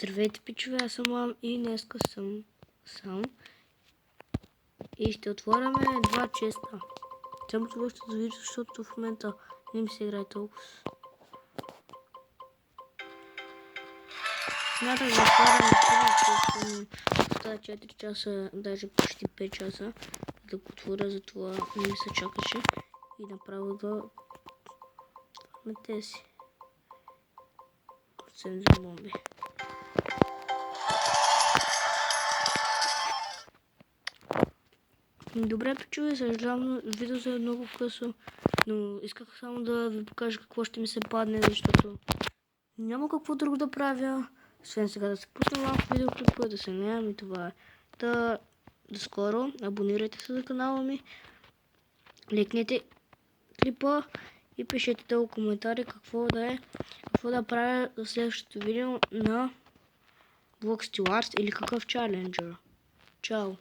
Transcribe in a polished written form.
Здравейте, пичове, аз съм Лам и днеска съм сам и ще отворяме два честа. Само това ще да видя, защото в момента не ми се играе толкова. Смятам да отворя на 4 часа, даже почти 5 часа да го отворя, затова не ми се чакаше и направо да мете си. Съвсем за бомби. Добре, пичове, съжалявам, видеото е много късо, но исках само да ви покажа какво ще ми се падне, защото няма какво друго да правя, освен сега да се пусна малко видеоклипа, да се наявам и това е. До скоро, абонирайте се за канала ми, лайкнете клипа и пишете долу коментари какво да правя в следващото видео на Block Stewards или какъв чаленджер. Чао!